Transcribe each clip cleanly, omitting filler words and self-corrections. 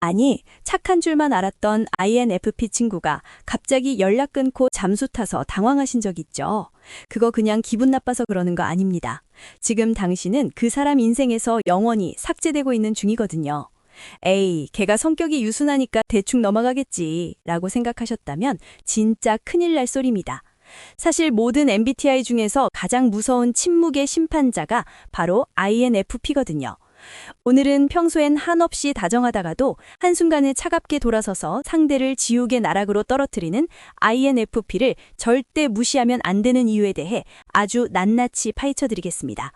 아니, 착한 줄만 알았던 INFP 친구가 갑자기 연락 끊고 잠수 타서 당황하신 적 있죠? 그거 그냥 기분 나빠서 그러는 거 아닙니다. 지금 당신은 그 사람 인생에서 영원히 삭제되고 있는 중이거든요. 에이, 걔가 성격이 유순하니까 대충 넘어가겠지 라고 생각하셨다면 진짜 큰일 날 소리입니다. 사실 모든 MBTI 중에서 가장 무서운 침묵의 심판자가 바로 INFP거든요. 오늘은 평소엔 한없이 다정하다가도 한순간에 차갑게 돌아서서 상대를 지옥의 나락으로 떨어뜨리는 INFP를 절대 무시하면 안 되는 이유에 대해 아주 낱낱이 파헤쳐드리겠습니다.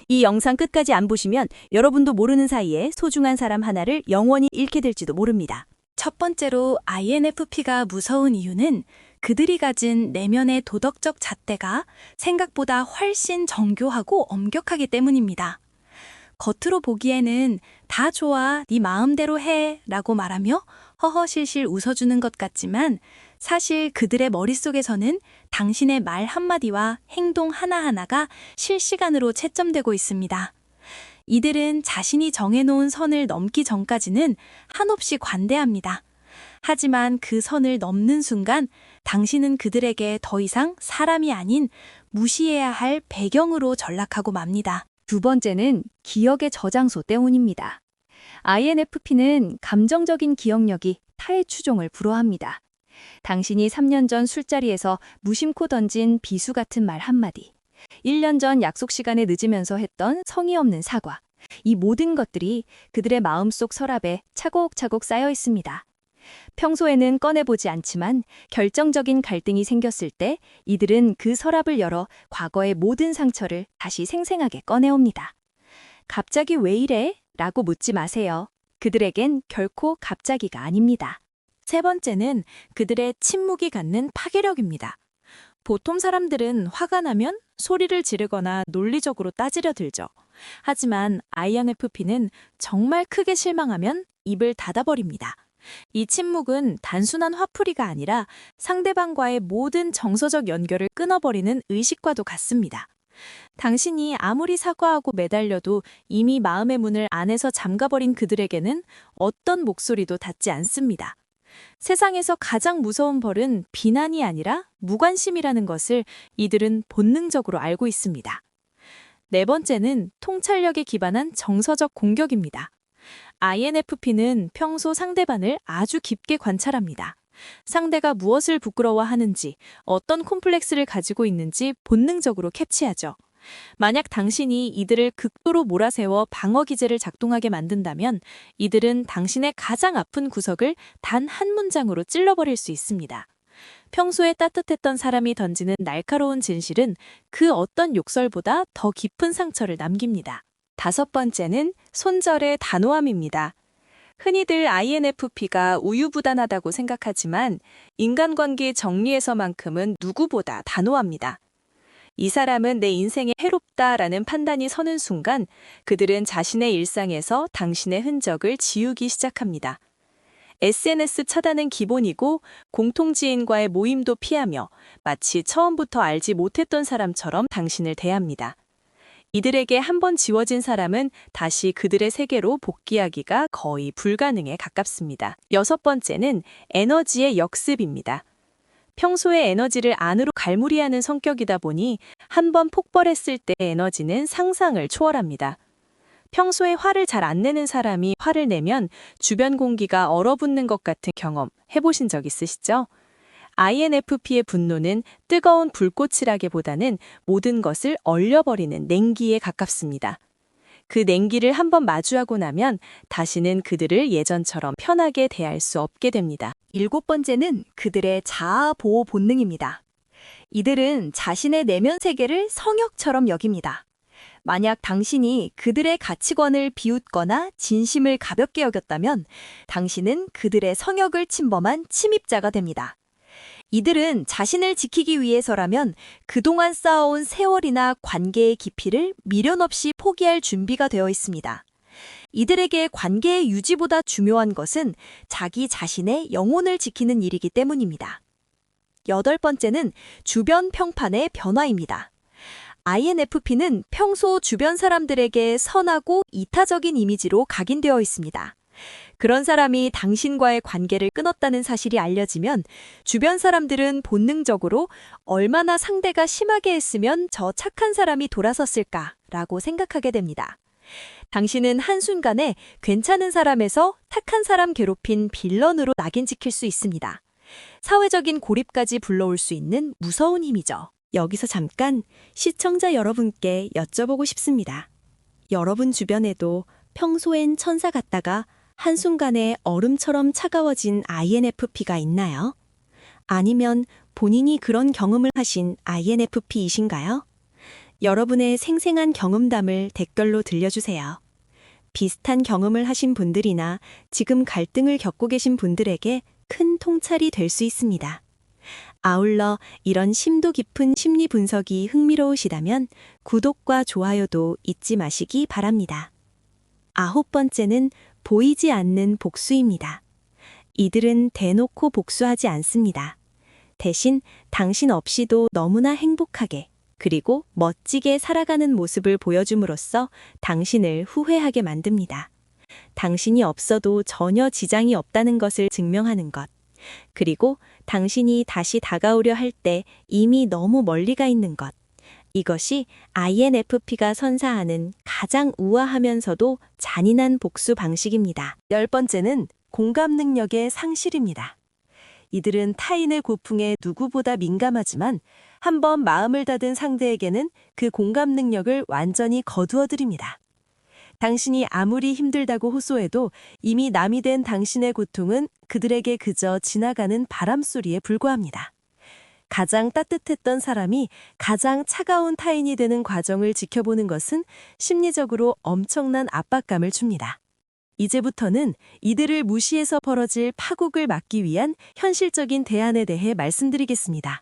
이 영상 끝까지 안 보시면 여러분도 모르는 사이에 소중한 사람 하나를 영원히 잃게 될지도 모릅니다. 첫 번째로 INFP가 무서운 이유는 그들이 가진 내면의 도덕적 잣대가 생각보다 훨씬 정교하고 엄격하기 때문입니다. 겉으로 보기에는 다 좋아, 네 마음대로 해 라고 말하며 허허실실 웃어주는 것 같지만 사실 그들의 머릿속에서는 당신의 말 한마디와 행동 하나하나가 실시간으로 채점되고 있습니다. 이들은 자신이 정해놓은 선을 넘기 전까지는 한없이 관대합니다. 하지만 그 선을 넘는 순간 당신은 그들에게 더 이상 사람이 아닌 무시해야 할 배경으로 전락하고 맙니다. 두 번째는 기억의 저장소 때문입니다. INFP는 감정적인 기억력이 타의 추종을 불허합니다. 당신이 3년 전 술자리에서 무심코 던진 비수 같은 말 한마디, 1년 전 약속 시간에 늦으면서 했던 성의 없는 사과, 이 모든 것들이 그들의 마음속 서랍에 차곡차곡 쌓여 있습니다. 평소에는 꺼내보지 않지만 결정적인 갈등이 생겼을 때 이들은 그 서랍을 열어 과거의 모든 상처를 다시 생생하게 꺼내옵니다. 갑자기 왜 이래? 라고 묻지 마세요. 그들에겐 결코 갑자기가 아닙니다. 세 번째는 그들의 침묵이 갖는 파괴력입니다. 보통 사람들은 화가 나면 소리를 지르거나 논리적으로 따지려 들죠. 하지만 INFP는 정말 크게 실망하면 입을 닫아버립니다. 이 침묵은 단순한 화풀이가 아니라 상대방과의 모든 정서적 연결을 끊어버리는 의식과도 같습니다. 당신이 아무리 사과하고 매달려도 이미 마음의 문을 안에서 잠가버린 그들에게는 어떤 목소리도 닿지 않습니다. 세상에서 가장 무서운 벌은 비난이 아니라 무관심이라는 것을 이들은 본능적으로 알고 있습니다. 네 번째는 통찰력에 기반한 정서적 공격입니다. INFP는 평소 상대방을 아주 깊게 관찰합니다. 상대가 무엇을 부끄러워하는지, 어떤 콤플렉스를 가지고 있는지 본능적으로 캐치하죠. 만약 당신이 이들을 극도로 몰아세워 방어 기제를 작동하게 만든다면 이들은 당신의 가장 아픈 구석을 단 한 문장으로 찔러버릴 수 있습니다. 평소에 따뜻했던 사람이 던지는 날카로운 진실은 그 어떤 욕설보다 더 깊은 상처를 남깁니다. 다섯 번째는 손절의 단호함입니다. 흔히들 INFP가 우유부단하다고 생각하지만 인간관계 정리에서만큼은 누구보다 단호합니다. 이 사람은 내 인생에 해롭다라는 판단이 서는 순간 그들은 자신의 일상에서 당신의 흔적을 지우기 시작합니다. SNS 차단은 기본이고 공통지인과의 모임도 피하며 마치 처음부터 알지 못했던 사람처럼 당신을 대합니다. 이들에게 한번 지워진 사람은 다시 그들의 세계로 복귀하기가 거의 불가능에 가깝습니다. 여섯 번째는 에너지의 역습입니다. 평소에 에너지를 안으로 갈무리하는 성격이다 보니 한번 폭발했을 때의 에너지는 상상을 초월합니다. 평소에 화를 잘 안 내는 사람이 화를 내면 주변 공기가 얼어붙는 것 같은 경험 해보신 적 있으시죠? INFP의 분노는 뜨거운 불꽃이라기보다는 모든 것을 얼려버리는 냉기에 가깝습니다. 그 냉기를 한번 마주하고 나면 다시는 그들을 예전처럼 편하게 대할 수 없게 됩니다. 일곱 번째는 그들의 자아 보호 본능입니다. 이들은 자신의 내면 세계를 성역처럼 여깁니다. 만약 당신이 그들의 가치관을 비웃거나 진심을 가볍게 여겼다면 당신은 그들의 성역을 침범한 침입자가 됩니다. 이들은 자신을 지키기 위해서라면 그동안 쌓아온 세월이나 관계의 깊이를 미련 없이 포기할 준비가 되어 있습니다. 이들에게 관계의 유지보다 중요한 것은 자기 자신의 영혼을 지키는 일이기 때문입니다. 여덟 번째는 주변 평판의 변화입니다. INFP는 평소 주변 사람들에게 선하고 이타적인 이미지로 각인되어 있습니다. 그런 사람이 당신과의 관계를 끊었다는 사실이 알려지면 주변 사람들은 본능적으로 얼마나 상대가 심하게 했으면 저 착한 사람이 돌아섰을까라고 생각하게 됩니다. 당신은 한순간에 괜찮은 사람에서 착한 사람 괴롭힌 빌런으로 낙인 찍힐 수 있습니다. 사회적인 고립까지 불러올 수 있는 무서운 힘이죠. 여기서 잠깐 시청자 여러분께 여쭤보고 싶습니다. 여러분 주변에도 평소엔 천사 같다가 한순간에 얼음처럼 차가워진 INFP가 있나요? 아니면 본인이 그런 경험을 하신 INFP이신가요? 여러분의 생생한 경험담을 댓글로 들려주세요. 비슷한 경험을 하신 분들이나 지금 갈등을 겪고 계신 분들에게 큰 통찰이 될 수 있습니다. 아울러 이런 심도 깊은 심리 분석이 흥미로우시다면 구독과 좋아요도 잊지 마시기 바랍니다. 9번째는 보이지 않는 복수입니다. 이들은 대놓고 복수하지 않습니다. 대신 당신 없이도 너무나 행복하게 그리고 멋지게 살아가는 모습을 보여줌으로써 당신을 후회하게 만듭니다. 당신이 없어도 전혀 지장이 없다는 것을 증명하는 것. 그리고 당신이 다시 다가오려 할 때 이미 너무 멀리 가 있는 것. 이것이 INFP가 선사하는 가장 우아하면서도 잔인한 복수 방식입니다. 10번째는 공감 능력의 상실입니다. 이들은 타인의 고풍에 누구보다 민감하지만 한번 마음을 닫은 상대에게는 그 공감 능력을 완전히 거두어드립니다. 당신이 아무리 힘들다고 호소해도 이미 남이 된 당신의 고통은 그들에게 그저 지나가는 바람소리에 불과합니다. 가장 따뜻했던 사람이 가장 차가운 타인이 되는 과정을 지켜보는 것은 심리적으로 엄청난 압박감을 줍니다. 이제부터는 이들을 무시해서 벌어질 파국을 막기 위한 현실적인 대안에 대해 말씀드리겠습니다.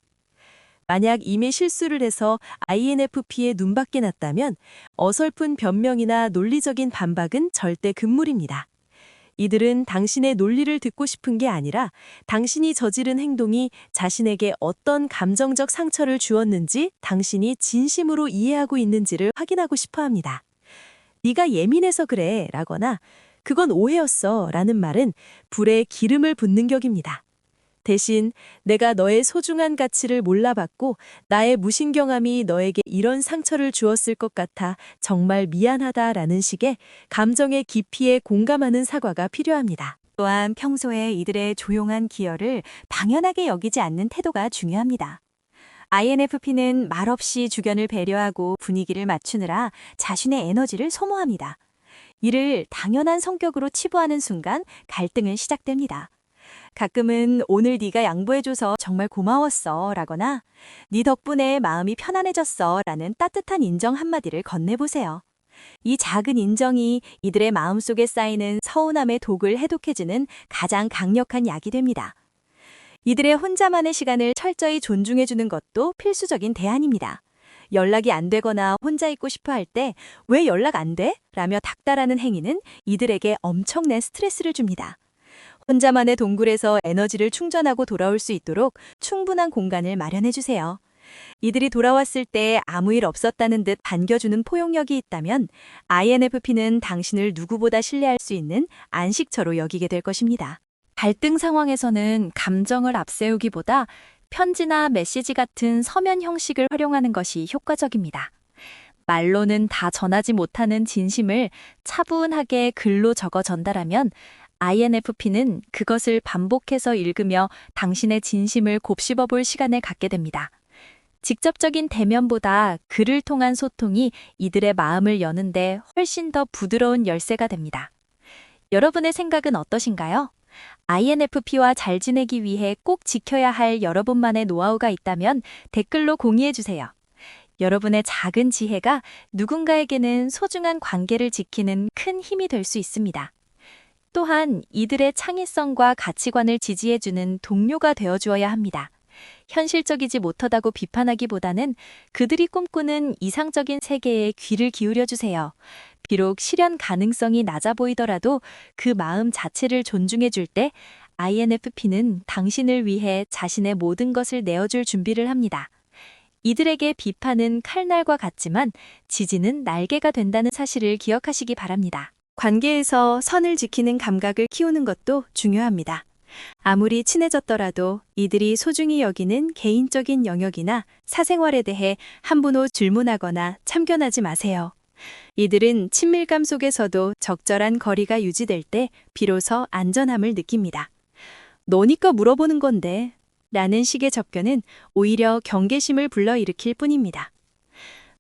만약 이미 실수를 해서 INFP의 눈밖에 났다면 어설픈 변명이나 논리적인 반박은 절대 금물입니다. 이들은 당신의 논리를 듣고 싶은 게 아니라 당신이 저지른 행동이 자신에게 어떤 감정적 상처를 주었는지 당신이 진심으로 이해하고 있는지를 확인하고 싶어 합니다. 네가 예민해서 그래 라거나 그건 오해였어 라는 말은 불에 기름을 붓는 격입니다. 대신 내가 너의 소중한 가치를 몰라봤고 나의 무신경함이 너에게 이런 상처를 주었을 것 같아 정말 미안하다라는 식의 감정의 깊이에 공감하는 사과가 필요합니다. 또한 평소에 이들의 조용한 기여를 당연하게 여기지 않는 태도가 중요합니다. INFP는 말없이 주변을 배려하고 분위기를 맞추느라 자신의 에너지를 소모합니다. 이를 당연한 성격으로 치부하는 순간 갈등은 시작됩니다. 가끔은 오늘 네가 양보해줘서 정말 고마웠어 라거나 네 덕분에 마음이 편안해졌어 라는 따뜻한 인정 한마디를 건네보세요. 이 작은 인정이 이들의 마음속에 쌓이는 서운함의 독을 해독해주는 가장 강력한 약이 됩니다. 이들의 혼자만의 시간을 철저히 존중해주는 것도 필수적인 대안입니다. 연락이 안 되거나 혼자 있고 싶어 할 때 왜 연락 안 돼? 라며 닥달하는 행위는 이들에게 엄청난 스트레스를 줍니다. 혼자만의 동굴에서 에너지를 충전하고 돌아올 수 있도록 충분한 공간을 마련해 주세요. 이들이 돌아왔을 때 아무 일 없었다는 듯 반겨주는 포용력이 있다면 INFP는 당신을 누구보다 신뢰할 수 있는 안식처로 여기게 될 것입니다. 갈등 상황에서는 감정을 앞세우기보다 편지나 메시지 같은 서면 형식을 활용하는 것이 효과적입니다. 말로는 다 전하지 못하는 진심을 차분하게 글로 적어 전달하면 INFP는 그것을 반복해서 읽으며 당신의 진심을 곱씹어 볼 시간을 갖게 됩니다. 직접적인 대면보다 글을 통한 소통이 이들의 마음을 여는데 훨씬 더 부드러운 열쇠가 됩니다. 여러분의 생각은 어떠신가요? INFP와 잘 지내기 위해 꼭 지켜야 할 여러분만의 노하우가 있다면 댓글로 공유해 주세요. 여러분의 작은 지혜가 누군가에게는 소중한 관계를 지키는 큰 힘이 될 수 있습니다. 또한 이들의 창의성과 가치관을 지지해주는 동료가 되어주어야 합니다. 현실적이지 못하다고 비판하기보다는 그들이 꿈꾸는 이상적인 세계에 귀를 기울여주세요. 비록 실현 가능성이 낮아 보이더라도 그 마음 자체를 존중해줄 때 INFP는 당신을 위해 자신의 모든 것을 내어줄 준비를 합니다. 이들에게 비판은 칼날과 같지만 지지는 날개가 된다는 사실을 기억하시기 바랍니다. 관계에서 선을 지키는 감각을 키우는 것도 중요합니다. 아무리 친해졌더라도 이들이 소중히 여기는 개인적인 영역이나 사생활에 대해 함부로 질문하거나 참견하지 마세요. 이들은 친밀감 속에서도 적절한 거리가 유지될 때 비로소 안전함을 느낍니다. 너니까 물어보는 건데 라는 식의 접견은 오히려 경계심을 불러일으킬 뿐입니다.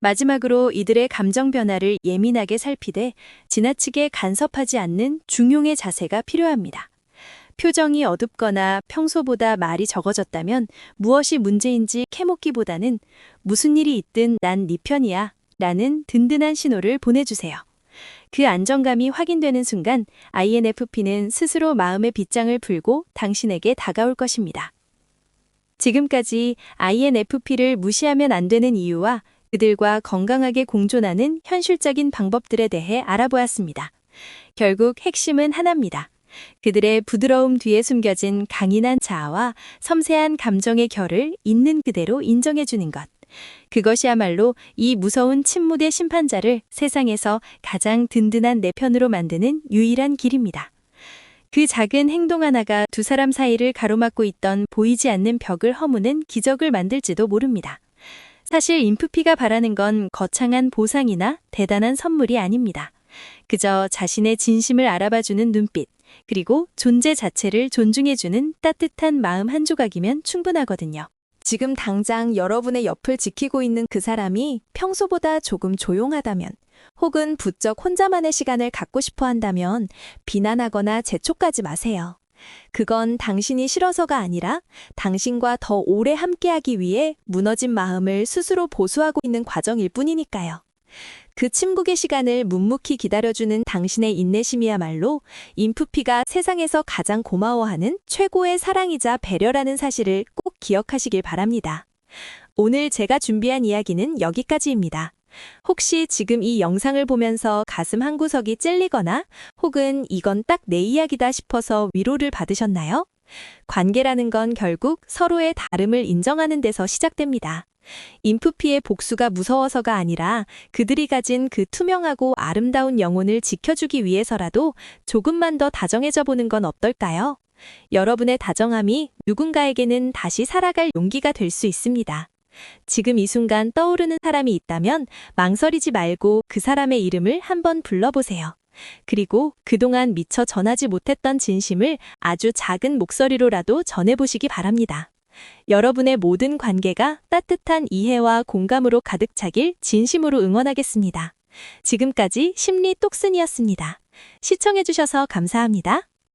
마지막으로 이들의 감정 변화를 예민하게 살피되 지나치게 간섭하지 않는 중용의 자세가 필요합니다. 표정이 어둡거나 평소보다 말이 적어졌다면 무엇이 문제인지 캐묻기보다는 무슨 일이 있든 난 네 편이야 라는 든든한 신호를 보내주세요. 그 안정감이 확인되는 순간 INFP는 스스로 마음의 빗장을 풀고 당신에게 다가올 것입니다. 지금까지 INFP를 무시하면 안 되는 이유와 그들과 건강하게 공존하는 현실적인 방법들에 대해 알아보았습니다. 결국 핵심은 하나입니다. 그들의 부드러움 뒤에 숨겨진 강인한 자아와 섬세한 감정의 결을 있는 그대로 인정해주는 것. 그것이야말로 이 무서운 침묵의 심판자를 세상에서 가장 든든한 내 편으로 만드는 유일한 길입니다. 그 작은 행동 하나가 두 사람 사이를 가로막고 있던 보이지 않는 벽을 허무는 기적을 만들지도 모릅니다. 사실 인프피가 바라는 건 거창한 보상이나 대단한 선물이 아닙니다. 그저 자신의 진심을 알아봐주는 눈빛, 그리고 존재 자체를 존중해주는 따뜻한 마음 한 조각이면 충분하거든요. 지금 당장 여러분의 옆을 지키고 있는 그 사람이 평소보다 조금 조용하다면, 혹은 부쩍 혼자만의 시간을 갖고 싶어 한다면 비난하거나 재촉하지 마세요. 그건 당신이 싫어서가 아니라 당신과 더 오래 함께하기 위해 무너진 마음을 스스로 보수하고 있는 과정일 뿐이니까요. 그 침묵의 시간을 묵묵히 기다려주는 당신의 인내심이야말로 인프피가 세상에서 가장 고마워하는 최고의 사랑이자 배려라는 사실을 꼭 기억하시길 바랍니다. 오늘 제가 준비한 이야기는 여기까지입니다. 혹시 지금 이 영상을 보면서 가슴 한구석이 찔리거나 혹은 이건 딱 내 이야기다 싶어서 위로를 받으셨나요? 관계라는 건 결국 서로의 다름을 인정하는 데서 시작됩니다. 인프피의 복수가 무서워서가 아니라 그들이 가진 그 투명하고 아름다운 영혼을 지켜주기 위해서라도 조금만 더 다정해져 보는 건 어떨까요? 여러분의 다정함이 누군가에게는 다시 살아갈 용기가 될 수 있습니다. 지금 이 순간 떠오르는 사람이 있다면 망설이지 말고 그 사람의 이름을 한번 불러보세요. 그리고 그동안 미처 전하지 못했던 진심을 아주 작은 목소리로라도 전해보시기 바랍니다. 여러분의 모든 관계가 따뜻한 이해와 공감으로 가득 차길 진심으로 응원하겠습니다. 지금까지 심리 똑순이었습니다. 시청해주셔서 감사합니다.